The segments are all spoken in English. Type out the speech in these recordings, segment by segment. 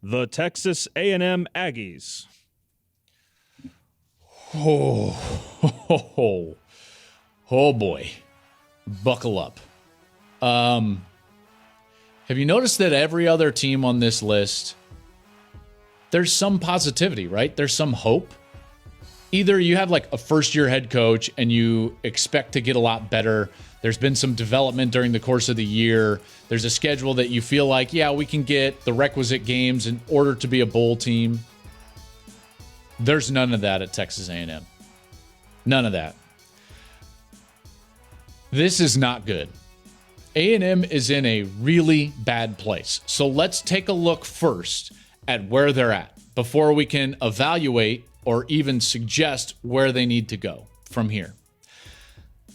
the Texas A&M Aggies. Oh boy. Buckle up. Have you noticed that every other team on this list, there's some positivity, right? There's some hope. Either you have like a first-year head coach and you expect to get a lot better. There's been some development during the course of the year. There's a schedule that you feel like, yeah, we can get the requisite games in order to be a bowl team. There's none of that at Texas A&M. None of that. This is not good. A&M is in a really bad place. So let's take a look first at where they're at before we can evaluate or even suggest where they need to go from here.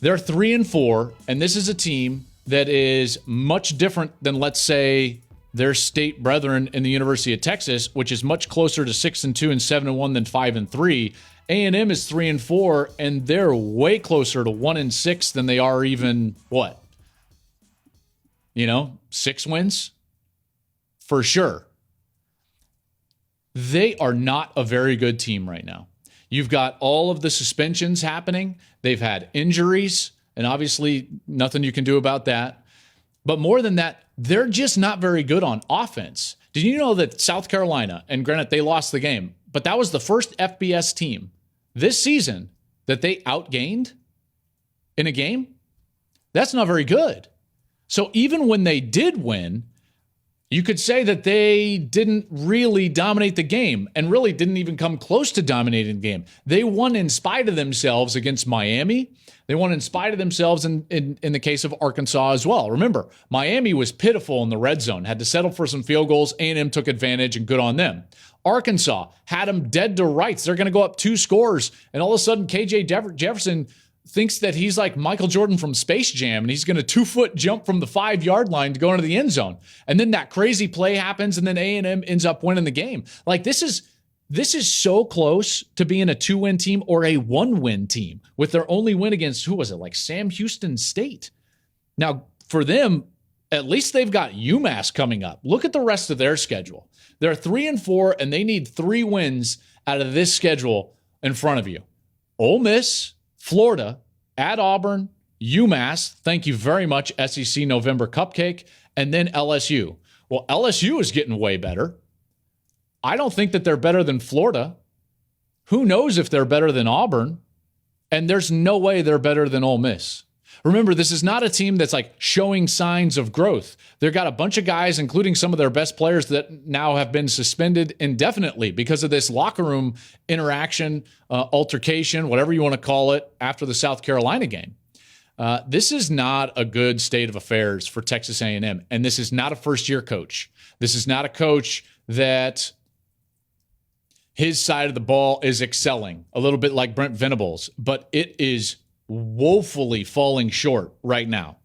They're 3-4, and this is a team that is much different than, let's say, their state brethren in the University of Texas, which is much closer to 6-2 and 7-1 than 5-3. A&M is 3-4, and they're way closer to 1-6 than they are even, what? 6 wins? For sure. They are not a very good team right now. You've got all of the suspensions happening. They've had injuries, and obviously nothing you can do about that. But more than that, they're just not very good on offense. Did you know that South Carolina, and granted they lost the game, but that was the first FBS team this season that they outgained in a game? That's not very good. So even when they did win, you could say that they didn't really dominate the game and really didn't even come close to dominating the game. They won in spite of themselves against Miami. They won in spite of themselves in the case of Arkansas as well. Remember, Miami was pitiful in the red zone, had to settle for some field goals. A&M took advantage, and good on them. Arkansas had them dead to rights. They're going to go up 2 scores, and all of a sudden KJ Jefferson thinks that he's like Michael Jordan from Space Jam, and he's going to 2-foot jump from the 5-yard line to go into the end zone. And then that crazy play happens, and then A&M ends up winning the game. Like, this is so close to being a 2-win team or a 1-win team with their only win against, who was it, like Sam Houston State. Now, for them, at least they've got UMass coming up. Look at the rest of their schedule. They're 3-4, and they need 3 wins out of this schedule in front of you. Ole Miss, Florida, at Auburn, UMass, thank you very much, SEC November Cupcake, and then LSU. Well, LSU is getting way better. I don't think that they're better than Florida. Who knows if they're better than Auburn? And there's no way they're better than Ole Miss. Remember, this is not a team that's like showing signs of growth. They've got a bunch of guys, including some of their best players, that now have been suspended indefinitely because of this locker room interaction, altercation, whatever you want to call it, after the South Carolina game. This is not a good state of affairs for Texas A&M, and this is not a first-year coach. This is not a coach that his side of the ball is excelling, a little bit like Brent Venables, but it is woefully falling short right now.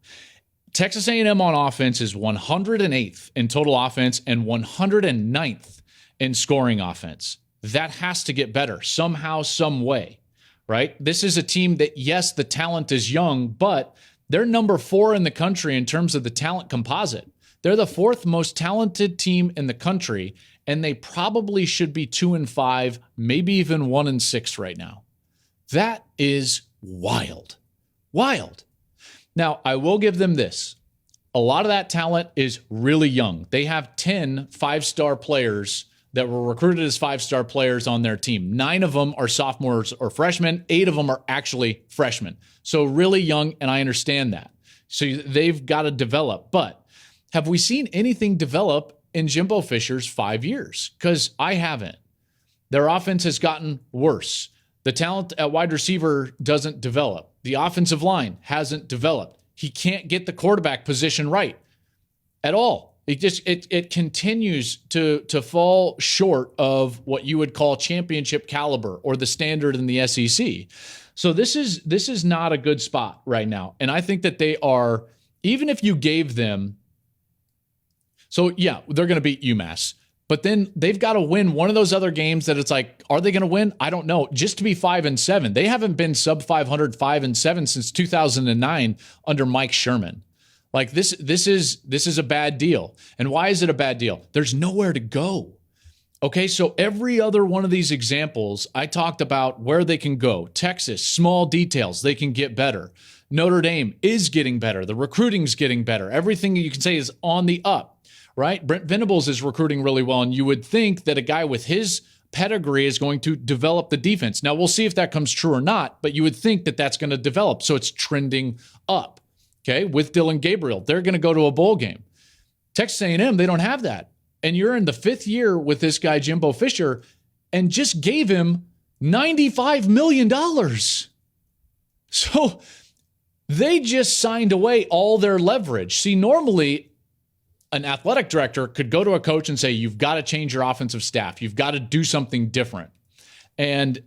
Texas A&M on offense is 108th in total offense and 109th in scoring offense. That has to get better somehow, some way, right? This is a team that, yes, the talent is young, but they're number 4 in the country in terms of the talent composite. They're the 4th most talented team in the country, and they probably should be 2-5, maybe even 1-6 right now. That is wild. Now, I will give them this. A lot of that talent is really young. They have 10 5-star players that were recruited as 5-star players on their team. 9 of them are sophomores or freshmen. 8 of them are actually freshmen. So really young, and I understand that. So they've got to develop. But have we seen anything develop in Jimbo Fisher's 5 years? Because I haven't. Their offense has gotten worse. The talent at wide receiver doesn't develop. The offensive line hasn't developed. He can't get the quarterback position right at all. It continues to fall short of what you would call championship caliber or the standard in the SEC. So this is not a good spot right now. And I think that they are, even if you gave them, so yeah, they're going to beat UMass. But then they've got to win one of those other games that it's like, are they going to win? I don't know. Just to be 5-7. They haven't been sub 500, 5-7 since 2009 under Mike Sherman. Like this is a bad deal. And why is it a bad deal? There's nowhere to go. Okay, so every other one of these examples, I talked about where they can go. Texas, small details, they can get better. Notre Dame is getting better. The recruiting's getting better. Everything you can say is on the up, right? Brent Venables is recruiting really well, and you would think that a guy with his pedigree is going to develop the defense. Now, we'll see if that comes true or not, but you would think that that's going to develop. So it's trending up, okay? With Dylan Gabriel, they're going to go to a bowl game. Texas A&M, they don't have that. And you're in the 5th year with this guy, Jimbo Fisher, and just gave him $95 million. So they just signed away all their leverage. See, normally an athletic director could go to a coach and say, you've got to change your offensive staff. You've got to do something different. And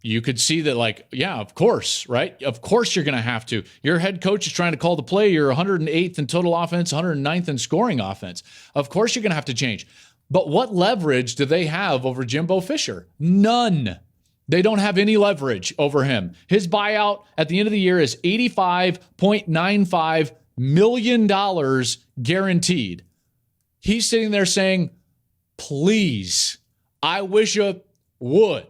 you could see that, like, yeah, of course, right? Of course you're going to have to. Your head coach is trying to call the play. You're 108th in total offense, 109th in scoring offense. Of course you're going to have to change. But what leverage do they have over Jimbo Fisher? None. They don't have any leverage over him. His buyout at the end of the year is $85.95 million guaranteed. He's sitting there saying, please, I wish you would.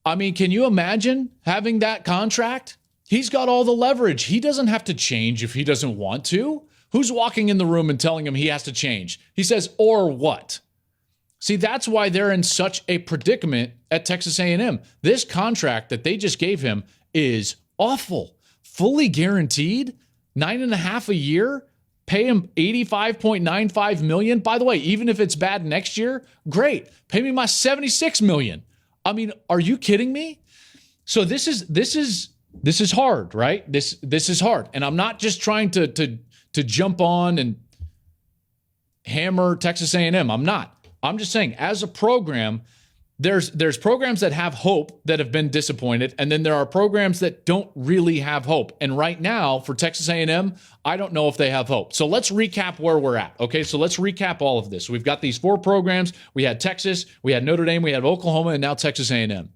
I mean, can you imagine having that contract? He's got all the leverage. He doesn't have to change if he doesn't want to. Who's walking in the room and telling him he has to change? He says, or what? See, that's why they're in such a predicament at Texas A&M. This contract that they just gave him is awful. Fully guaranteed, $9.5 a year, pay him $85.95 million. By the way, even if it's bad next year, great. Pay me my $76 million. I mean, are you kidding me? So this is hard, right? This is hard. And I'm not just trying to jump on and hammer Texas A&M. I'm not. I'm just saying, as a program, there's programs that have hope that have been disappointed, and then there are programs that don't really have hope. And right now, for Texas A&M, I don't know if they have hope. So let's recap where we're at. Okay, so let's recap all of this. We've got these 4 programs. We had Texas, we had Notre Dame, we had Oklahoma, and now Texas A&M.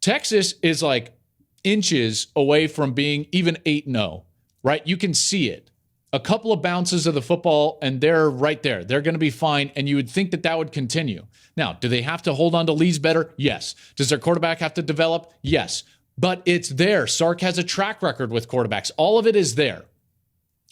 Texas is like inches away from being even 8-0, right? You can see it. A couple of bounces of the football, and they're right there. They're going to be fine, and you would think that would continue. Now, do they have to hold on to leads better? Yes. Does their quarterback have to develop? Yes. But it's there. Sark has a track record with quarterbacks. All of it is there.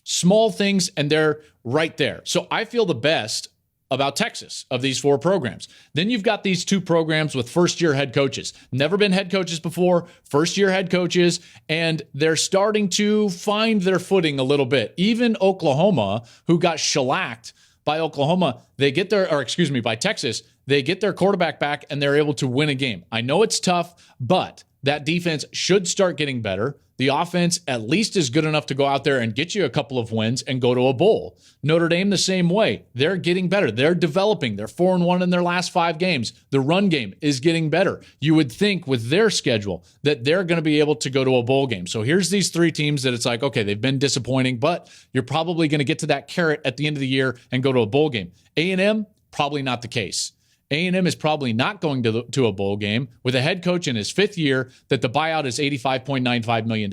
Small things, and they're right there. So I feel the best about Texas of these 4 programs. Then you've got these 2 programs with first-year head coaches. Never been head coaches before, first-year head coaches, and they're starting to find their footing a little bit. Even Oklahoma, who got shellacked by by Texas, they get their quarterback back and they're able to win a game. I know it's tough, but that defense should start getting better. The offense at least is good enough to go out there and get you a couple of wins and go to a bowl. Notre Dame the same way. They're getting better. They're developing. They're 4-1 in their last 5 games. The run game is getting better. You would think with their schedule that they're going to be able to go to a bowl game. So here's these 3 teams that it's like, okay, they've been disappointing, but you're probably going to get to that carrot at the end of the year and go to a bowl game. A&M, probably not the case. A&M is probably not going to a bowl game with a head coach in his 5th year that the buyout is $85.95 million.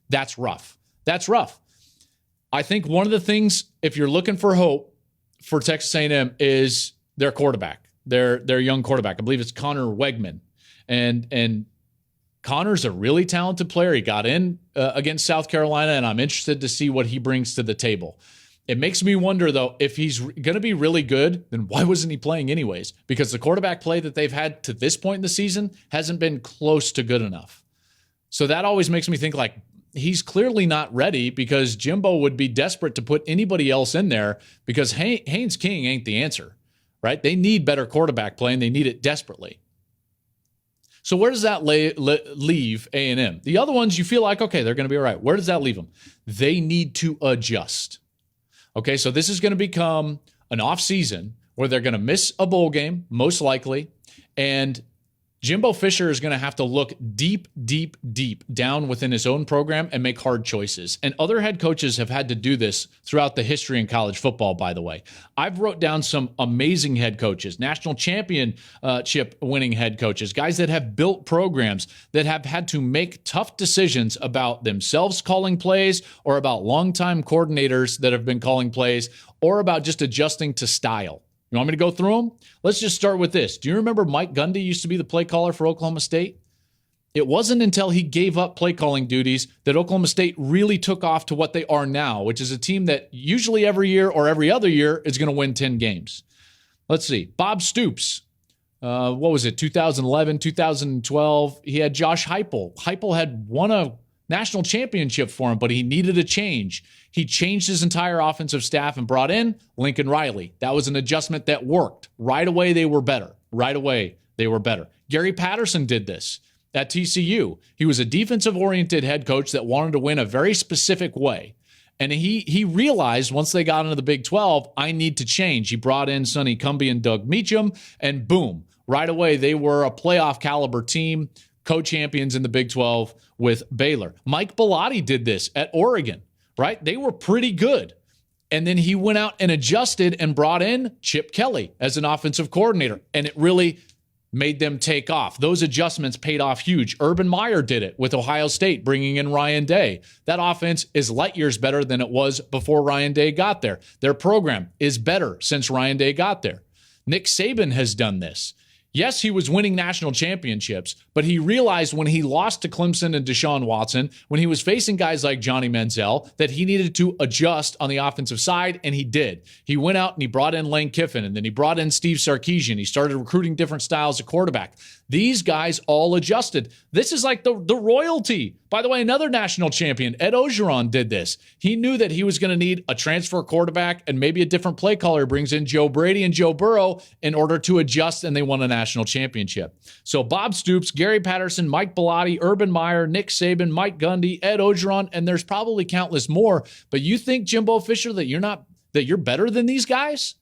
That's rough. That's rough. I think one of the things, if you're looking for hope for Texas A&M, is their quarterback, their young quarterback. I believe it's Connor Wegman. And Connor's a really talented player. He got in against South Carolina, and I'm interested to see what he brings to the table. It makes me wonder, though, if he's going to be really good, then why wasn't he playing anyways? Because the quarterback play that they've had to this point in the season hasn't been close to good enough. So that always makes me think, like, he's clearly not ready, because Jimbo would be desperate to put anybody else in there, because Haynes King ain't the answer, right? They need better quarterback play, and they need it desperately. So where does that leave A&M? The other ones, you feel like, okay, they're going to be all right. Where does that leave them? They need to adjust. Okay, so this is going to become an off season where they're going to miss a bowl game, most likely, and Jimbo Fisher is going to have to look deep, deep, deep down within his own program and make hard choices. And other head coaches have had to do this throughout the history in college football, by the way. I've wrote down some amazing head coaches, national championship winning head coaches, guys that have built programs that have had to make tough decisions about themselves calling plays, or about longtime coordinators that have been calling plays, or about just adjusting to style. You want me to go through them? Let's just start with this. Do you remember Mike Gundy used to be the play caller for Oklahoma State? It wasn't until he gave up play calling duties that Oklahoma State really took off to what they are now, which is a team that usually every year or every other year is going to win 10 games. Let's see. Bob Stoops. What was it? 2011, 2012. He had Josh Heupel. Heupel had won a national championship for him, but he needed a change. He changed his entire offensive staff and brought in Lincoln Riley. That was an adjustment that worked. Right away, they were better. Right away, they were better. Gary Patterson did this at TCU. He was a defensive-oriented head coach that wanted to win a very specific way. And he realized once they got into the Big 12, I need to change. He brought in Sonny Cumbie and Doug Meacham, and boom, right away they were a playoff caliber team, co-champions in the Big 12 with Baylor. Mike Bellotti did this at Oregon, right? They were pretty good. And then he went out and adjusted and brought in Chip Kelly as an offensive coordinator, and it really made them take off. Those adjustments paid off huge. Urban Meyer did it with Ohio State, bringing in Ryan Day. That offense is light years better than it was before Ryan Day got there. Their program is better since Ryan Day got there. Nick Saban has done this. Yes, he was winning national championships, but he realized when he lost to Clemson and Deshaun Watson, when he was facing guys like Johnny Manziel, that he needed to adjust on the offensive side, and he did. He went out and he brought in Lane Kiffin, and then he brought in Steve Sarkisian. He started recruiting different styles of quarterback. These guys all adjusted. This is like the royalty. By the way, another national champion, Ed Ogeron, did this. He knew that he was going to need a transfer quarterback and maybe a different play caller. Brings in Joe Brady and Joe Burrow in order to adjust, and they won a national championship. So Bob Stoops, Gary Patterson, Mike Bellotti, Urban Meyer, Nick Saban, Mike Gundy, Ed Ogeron, and there's probably countless more. But you think, Jimbo Fisher, that you're better than these guys?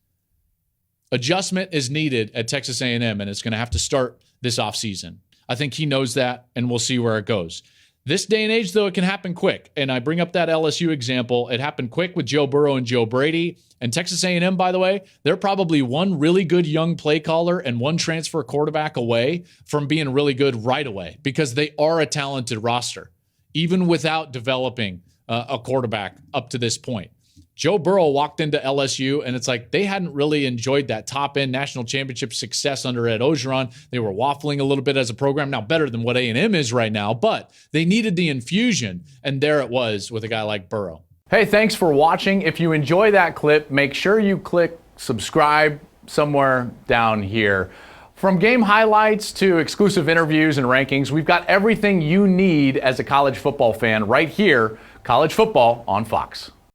Adjustment is needed at Texas A&M, and it's going to have to start this offseason. I think he knows that, and we'll see where it goes. This day and age, though, it can happen quick. And I bring up that LSU example. It happened quick with Joe Burrow and Joe Brady. And Texas A&M, by the way, they're probably one really good young play caller and one transfer quarterback away from being really good right away, because they are a talented roster, even without developing a quarterback up to this point. Joe Burrow walked into LSU, and it's like they hadn't really enjoyed that top-end national championship success under Ed Ogeron. They were waffling a little bit as a program, now better than what A&M is right now, but they needed the infusion, and there it was with a guy like Burrow. Hey, thanks for watching. If you enjoy that clip, make sure you click subscribe somewhere down here. From game highlights to exclusive interviews and rankings, we've got everything you need as a college football fan right here, College Football on Fox.